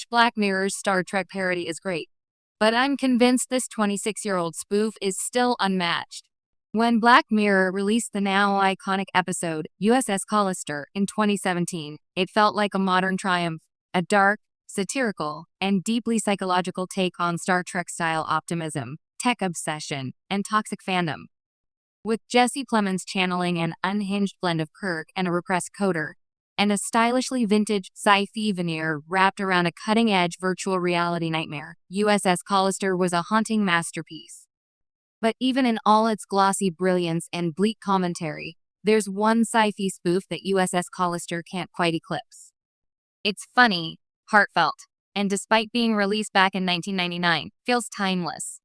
Black Mirror's Star Trek parody is great, but I'm convinced this 26-year-old spoof is still unmatched. When Black Mirror released the now iconic episode USS Callister in 2017, it felt like a modern triumph, a dark, satirical, and deeply psychological take on Star Trek-style optimism, tech obsession, and toxic fandom. With Jesse Plemons channeling an unhinged blend of Kirk and a repressed coder, and a stylishly vintage sci-fi veneer wrapped around a cutting-edge virtual reality nightmare, USS Callister was a haunting masterpiece. But even in all its glossy brilliance and bleak commentary, there's one sci-fi spoof that USS Callister can't quite eclipse. It's funny, heartfelt, and despite being released back in 1999, feels timeless.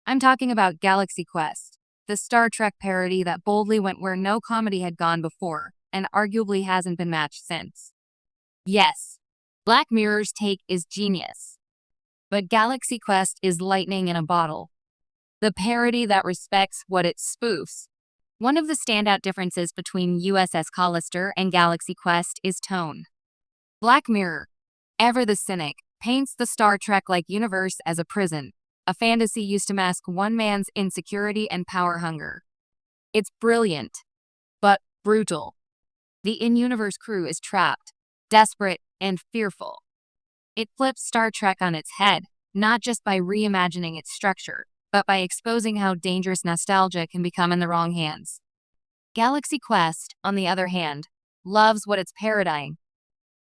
I'm talking about Galaxy Quest, the Star Trek parody that boldly went where no comedy had gone before, and arguably hasn't been matched since. Yes, Black Mirror's take is genius, but Galaxy Quest is lightning in a bottle. The parody that respects what it spoofs. One of the standout differences between USS Callister and Galaxy Quest is tone. Black Mirror, ever the cynic, paints the Star Trek-like universe as a prison, a fantasy used to mask one man's insecurity and power hunger. It's brilliant, but brutal. The in-universe crew is trapped, desperate, and fearful. It flips Star Trek on its head, not just by reimagining its structure, but by exposing how dangerous nostalgia can become in the wrong hands. Galaxy Quest, on the other hand, loves what it's parodying.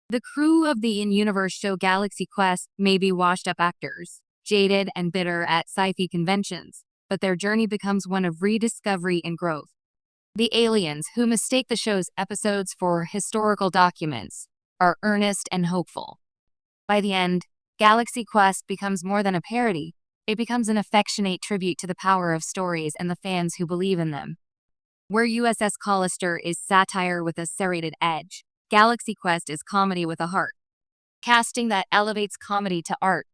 The crew of the in-universe show Galaxy Quest may be washed-up actors, jaded and bitter at sci-fi conventions, but their journey becomes one of rediscovery and growth. The aliens, who mistake the show's episodes for historical documents, are earnest and hopeful. By the end, Galaxy Quest becomes more than a parody. It becomes an affectionate tribute to the power of stories and the fans who believe in them. Where USS Callister is satire with a serrated edge, Galaxy Quest is comedy with a heart. Casting that elevates comedy to art.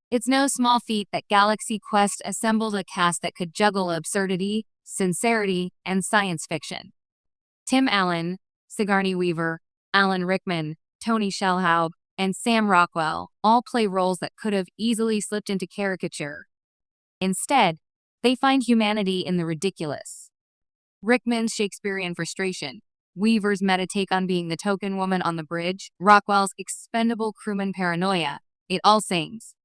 It's no small feat that Galaxy Quest assembled a cast that could juggle absurdity, sincerity, and science fiction. Tim Allen, Sigourney Weaver, Alan Rickman, Tony Shalhoub, and Sam Rockwell all play roles that could have easily slipped into caricature. Instead, they find humanity in the ridiculous. Rickman's Shakespearean frustration, Weaver's meta-take on being the token woman on the bridge, Rockwell's expendable crewman paranoia, it all sings.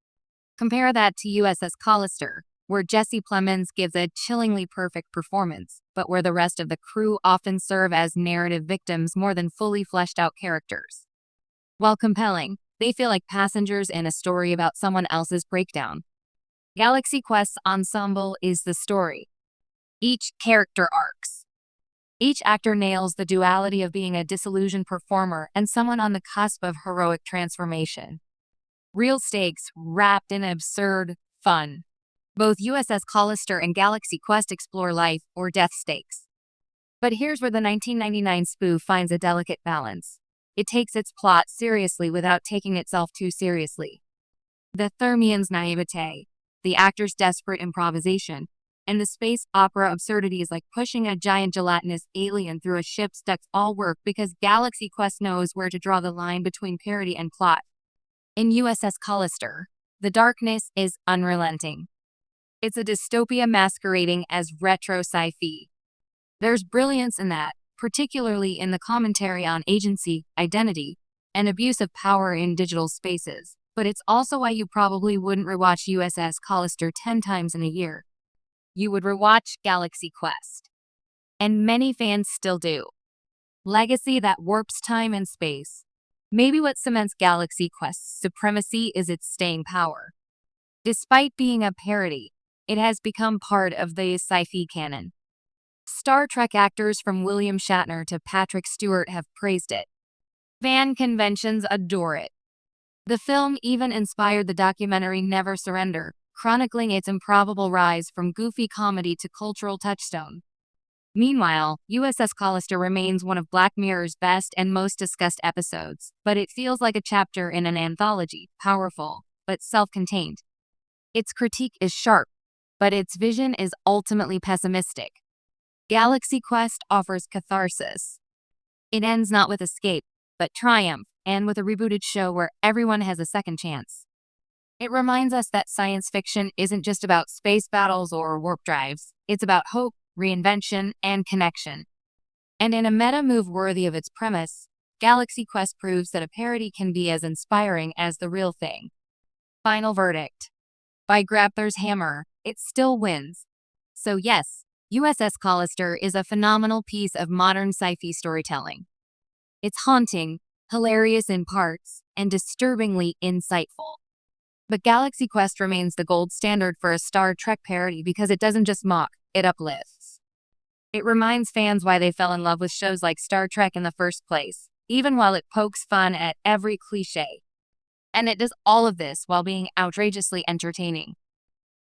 Compare that to USS Callister, where Jesse Plemons gives a chillingly perfect performance, but where the rest of the crew often serve as narrative victims more than fully fleshed-out characters. While compelling, they feel like passengers in a story about someone else's breakdown. Galaxy Quest's ensemble is the story. Each character arcs. Each actor nails the duality of being a disillusioned performer and someone on the cusp of heroic transformation. Real stakes wrapped in absurd fun. Both USS Callister and Galaxy Quest explore life or death stakes. But here's where the 1999 spoof finds a delicate balance. It takes its plot seriously without taking itself too seriously. The Thermians' naivete, the actors' desperate improvisation, and the space opera absurdities like pushing a giant gelatinous alien through a ship's ducts all work because Galaxy Quest knows where to draw the line between parody and plot. In USS Callister, the darkness is unrelenting. It's a dystopia masquerading as retro sci-fi. There's brilliance in that, particularly in the commentary on agency, identity, and abuse of power in digital spaces, but it's also why you probably wouldn't rewatch USS Callister 10 times in a year. You would rewatch Galaxy Quest. And many fans still do. Legacy that warps time and space. Maybe what cements Galaxy Quest's supremacy is its staying power. Despite being a parody, it has become part of the sci-fi canon. Star Trek actors from William Shatner to Patrick Stewart have praised it. Fan conventions adore it. The film even inspired the documentary Never Surrender, chronicling its improbable rise from goofy comedy to cultural touchstone. Meanwhile, USS Callister remains one of Black Mirror's best and most discussed episodes, but it feels like a chapter in an anthology, powerful, but self-contained. Its critique is sharp, but its vision is ultimately pessimistic. Galaxy Quest offers catharsis. It ends not with escape, but triumph, and with a rebooted show where everyone has a second chance. It reminds us that science fiction isn't just about space battles or warp drives. It's about hope, reinvention, and connection. And in a meta move worthy of its premise, Galaxy Quest proves that a parody can be as inspiring as the real thing. Final verdict. By Grabthar's hammer, it still wins. So yes, USS Callister is a phenomenal piece of modern sci-fi storytelling. It's haunting, hilarious in parts, and disturbingly insightful. But Galaxy Quest remains the gold standard for a Star Trek parody because it doesn't just mock, it uplifts. It reminds fans why they fell in love with shows like Star Trek in the first place, even while it pokes fun at every cliché. And it does all of this while being outrageously entertaining.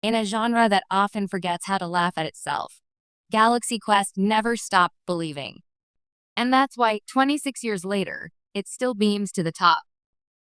In a genre that often forgets how to laugh at itself, Galaxy Quest never stopped believing. And that's why, 26 years later, it still beams to the top.